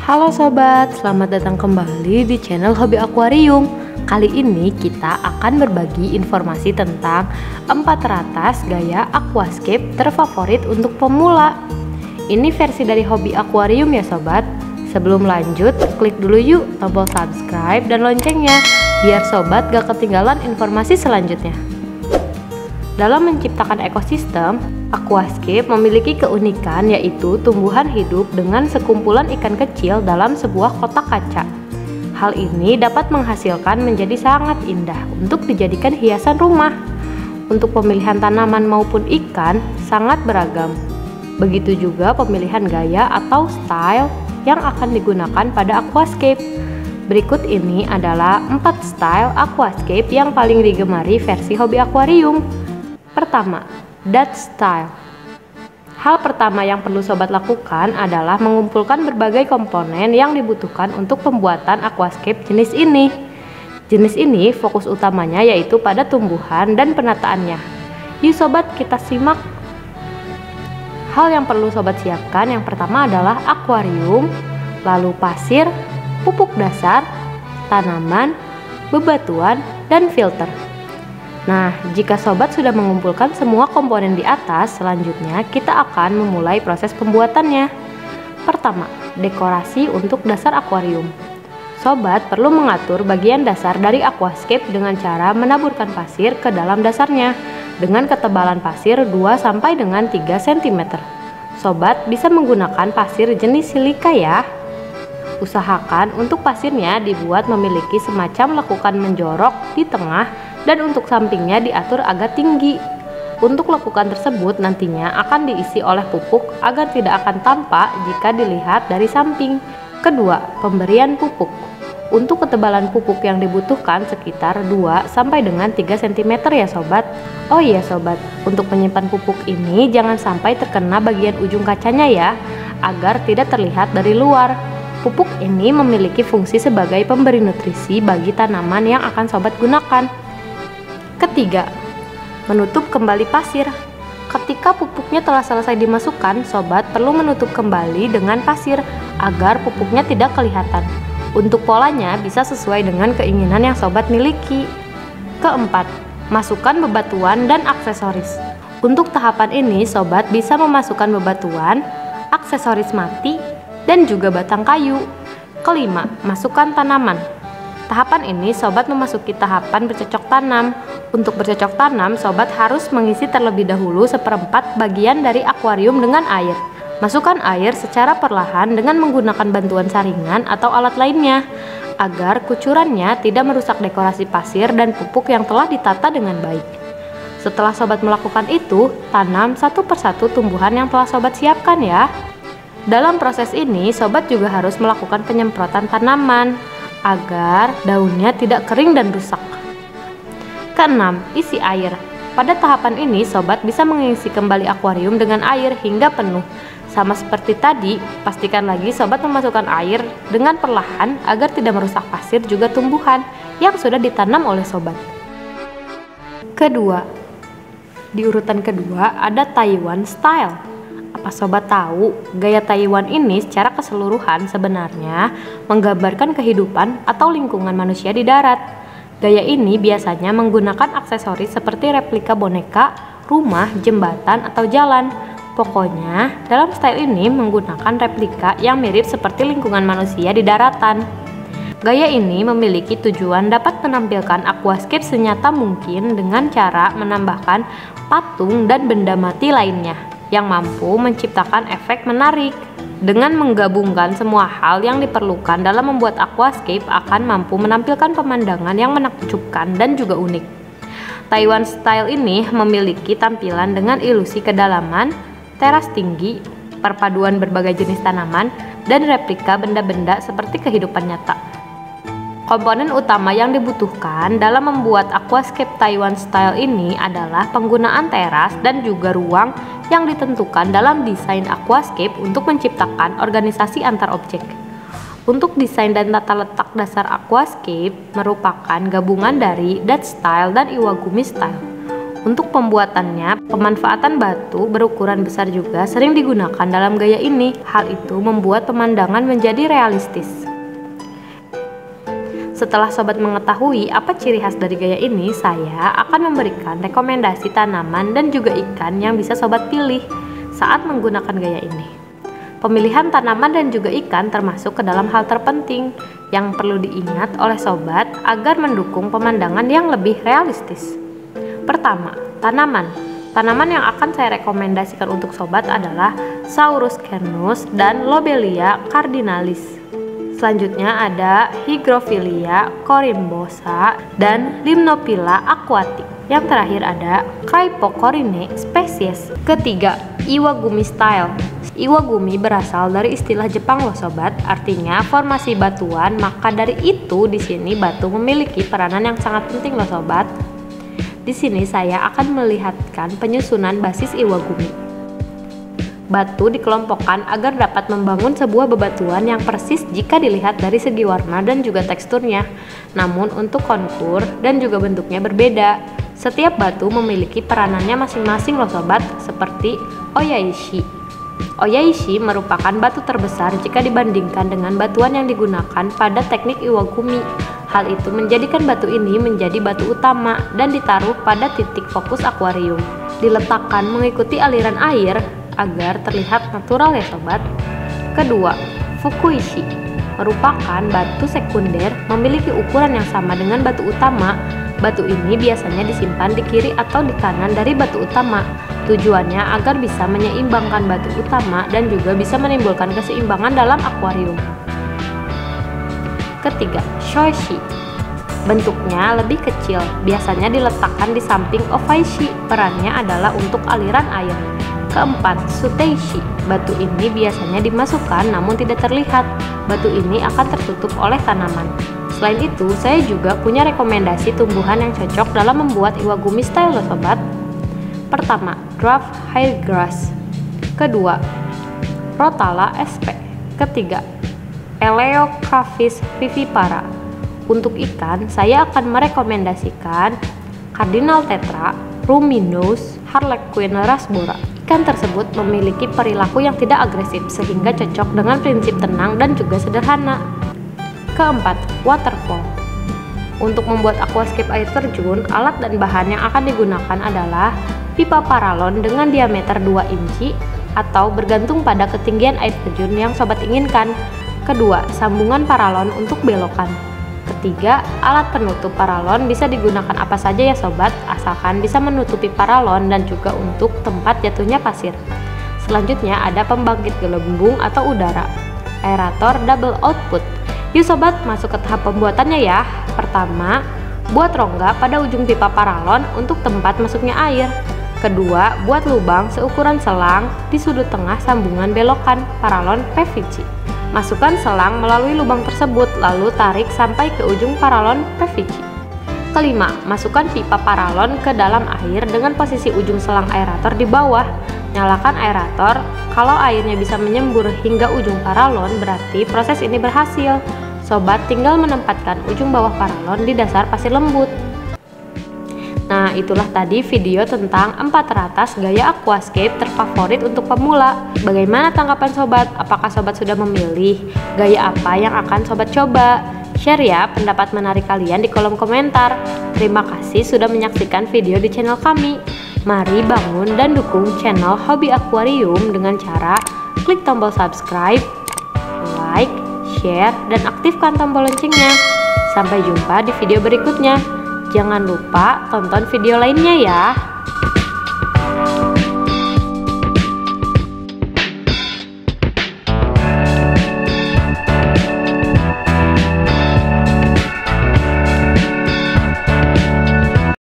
Halo sobat, selamat datang kembali di channel Hobi Akuarium. Kali ini kita akan berbagi informasi tentang 4 teratas gaya aquascape terfavorit untuk pemula. Ini versi dari Hobi Akuarium ya sobat. Sebelum lanjut, klik dulu yuk tombol subscribe dan loncengnya, biar sobat gak ketinggalan informasi selanjutnya. Dalam menciptakan ekosistem, aquascape memiliki keunikan yaitu tumbuhan hidup dengan sekumpulan ikan kecil dalam sebuah kotak kaca. Hal ini dapat menghasilkan menjadi sangat indah untuk dijadikan hiasan rumah. Untuk pemilihan tanaman maupun ikan sangat beragam. Begitu juga pemilihan gaya atau style yang akan digunakan pada aquascape. Berikut ini adalah 4 style aquascape yang paling digemari versi Hobi Akuarium. Pertama, Dutch style. Hal pertama yang perlu sobat lakukan adalah mengumpulkan berbagai komponen yang dibutuhkan untuk pembuatan aquascape jenis ini. Jenis ini fokus utamanya yaitu pada tumbuhan dan penataannya. Yuk sobat, kita simak. Hal yang perlu sobat siapkan yang pertama adalah akuarium, lalu pasir, pupuk dasar, tanaman, bebatuan, dan filter. Nah, jika sobat sudah mengumpulkan semua komponen di atas, selanjutnya kita akan memulai proses pembuatannya. Pertama, dekorasi untuk dasar akuarium. Sobat perlu mengatur bagian dasar dari aquascape dengan cara menaburkan pasir ke dalam dasarnya dengan ketebalan pasir 2 sampai dengan 3 cm. Sobat bisa menggunakan pasir jenis silika ya. Usahakan untuk pasirnya dibuat memiliki semacam lekukan menjorok di tengah dan untuk sampingnya diatur agak tinggi. Untuk lekukan tersebut nantinya akan diisi oleh pupuk agar tidak akan tampak jika dilihat dari samping. Kedua, pemberian pupuk. Untuk ketebalan pupuk yang dibutuhkan sekitar 2 sampai dengan 3 cm ya sobat. Oh iya sobat, untuk menyimpan pupuk ini jangan sampai terkena bagian ujung kacanya ya, agar tidak terlihat dari luar. Pupuk ini memiliki fungsi sebagai pemberi nutrisi bagi tanaman yang akan sobat gunakan. Ketiga, menutup kembali pasir. Ketika pupuknya telah selesai dimasukkan, sobat perlu menutup kembali dengan pasir agar pupuknya tidak kelihatan. Untuk polanya bisa sesuai dengan keinginan yang sobat miliki. Keempat, masukkan bebatuan dan aksesoris. Untuk tahapan ini, sobat bisa memasukkan bebatuan, aksesoris mati, dan juga batang kayu. Kelima, masukkan tanaman. Tahapan ini sobat memasuki tahapan bercocok tanam. Untuk bercocok tanam, sobat harus mengisi terlebih dahulu 1/4 bagian dari akuarium dengan air. Masukkan air secara perlahan dengan menggunakan bantuan saringan atau alat lainnya, agar kucurannya tidak merusak dekorasi pasir dan pupuk yang telah ditata dengan baik. Setelah sobat melakukan itu, tanam satu persatu tumbuhan yang telah sobat siapkan ya. Dalam proses ini, sobat juga harus melakukan penyemprotan tanaman agar daunnya tidak kering dan rusak. Keenam, isi air. Pada tahapan ini, sobat bisa mengisi kembali akuarium dengan air hingga penuh. Sama seperti tadi, pastikan lagi sobat memasukkan air dengan perlahan agar tidak merusak pasir juga tumbuhan yang sudah ditanam oleh sobat. Kedua, di urutan kedua ada Taiwan style. Apa sobat tahu, gaya Taiwan ini secara keseluruhan sebenarnya menggambarkan kehidupan atau lingkungan manusia di darat. Gaya ini biasanya menggunakan aksesoris seperti replika boneka, rumah, jembatan, atau jalan. Pokoknya, dalam style ini menggunakan replika yang mirip seperti lingkungan manusia di daratan. Gaya ini memiliki tujuan dapat menampilkan aquascape senyata mungkin dengan cara menambahkan patung dan benda mati lainnya yang mampu menciptakan efek menarik. Dengan menggabungkan semua hal yang diperlukan dalam membuat aquascape akan mampu menampilkan pemandangan yang menakjubkan dan juga unik. Taiwan style ini memiliki tampilan dengan ilusi kedalaman, teras tinggi, perpaduan berbagai jenis tanaman, dan replika benda-benda seperti kehidupan nyata. Komponen utama yang dibutuhkan dalam membuat aquascape Taiwan style ini adalah penggunaan teras dan juga ruang yang ditentukan dalam desain aquascape untuk menciptakan organisasi antar objek. Untuk desain dan tata letak dasar aquascape merupakan gabungan dari Dutch style dan Iwagumi style. Untuk pembuatannya, pemanfaatan batu berukuran besar juga sering digunakan dalam gaya ini. Hal itu membuat pemandangan menjadi realistis. Setelah sobat mengetahui apa ciri khas dari gaya ini, saya akan memberikan rekomendasi tanaman dan juga ikan yang bisa sobat pilih saat menggunakan gaya ini. Pemilihan tanaman dan juga ikan termasuk ke dalam hal terpenting yang perlu diingat oleh sobat agar mendukung pemandangan yang lebih realistis. Pertama, tanaman. Tanaman yang akan saya rekomendasikan untuk sobat adalah Saurus Kernus dan Lobelia cardinalis. Selanjutnya ada Hygrophila corymbosa dan Limnophylla aquatic. Yang terakhir ada Crypocorione spesies. Ketiga, Iwagumi style. Iwagumi berasal dari istilah Jepang loh sobat, artinya formasi batuan, maka dari itu di sini batu memiliki peranan yang sangat penting loh sobat. Di sini saya akan melihatkan penyusunan basis Iwagumi. Batu dikelompokkan agar dapat membangun sebuah bebatuan yang persis jika dilihat dari segi warna dan juga teksturnya. Namun untuk kontur dan juga bentuknya berbeda. Setiap batu memiliki peranannya masing-masing loh sobat, seperti Oyaishi. Oyaishi merupakan batu terbesar jika dibandingkan dengan batuan yang digunakan pada teknik Iwagumi. Hal itu menjadikan batu ini menjadi batu utama dan ditaruh pada titik fokus akuarium. Diletakkan mengikuti aliran air agar terlihat natural ya sobat. Kedua, Fukuishi merupakan batu sekunder memiliki ukuran yang sama dengan batu utama. Batu ini biasanya disimpan di kiri atau di kanan dari batu utama. Tujuannya agar bisa menyeimbangkan batu utama dan juga bisa menimbulkan keseimbangan dalam akuarium. Ketiga, Shoishi. Bentuknya lebih kecil, biasanya diletakkan di samping Ovaishi. Perannya adalah untuk aliran air. Keempat, Suteishi. Batu ini biasanya dimasukkan namun tidak terlihat. Batu ini akan tertutup oleh tanaman. Selain itu, saya juga punya rekomendasi tumbuhan yang cocok dalam membuat Iwagumi style loh sobat. Pertama, Dwarf Hairgrass. Kedua, Rotala sp. Ketiga, Eleocraphis vivipara. Untuk ikan, saya akan merekomendasikan Cardinal tetra, Ruminous, Harlequin rasbora. Ikan tersebut memiliki perilaku yang tidak agresif sehingga cocok dengan prinsip tenang dan juga sederhana. Keempat, Waterfall. Untuk membuat aquascape air terjun, alat dan bahan yang akan digunakan adalah pipa paralon dengan diameter 2 inci atau bergantung pada ketinggian air terjun yang sobat inginkan. Kedua, sambungan paralon untuk belokan. Ketiga, alat penutup paralon bisa digunakan apa saja ya sobat, asalkan bisa menutupi paralon dan juga untuk tempat jatuhnya pasir. Selanjutnya ada pembangkit gelembung atau udara, aerator double output. Yuk sobat, masuk ke tahap pembuatannya ya. Pertama, buat rongga pada ujung pipa paralon untuk tempat masuknya air. Kedua, buat lubang seukuran selang di sudut tengah sambungan belokan paralon PVC. Masukkan selang melalui lubang tersebut, lalu tarik sampai ke ujung paralon PVC. Kelima, masukkan pipa paralon ke dalam air dengan posisi ujung selang aerator di bawah. Nyalakan aerator. Kalau airnya bisa menyembur hingga ujung paralon, berarti proses ini berhasil. Sobat tinggal menempatkan ujung bawah paralon di dasar pasir lembut. Nah, itulah tadi video tentang 4 teratas gaya aquascape terfavorit untuk pemula. Bagaimana tanggapan sobat? Apakah sobat sudah memilih gaya apa yang akan sobat coba? Share ya pendapat menarik kalian di kolom komentar. Terima kasih sudah menyaksikan video di channel kami. Mari bangun dan dukung channel Hobi Aquarium dengan cara klik tombol subscribe, like, share, dan aktifkan tombol loncengnya. Sampai jumpa di video berikutnya. Jangan lupa tonton video lainnya ya.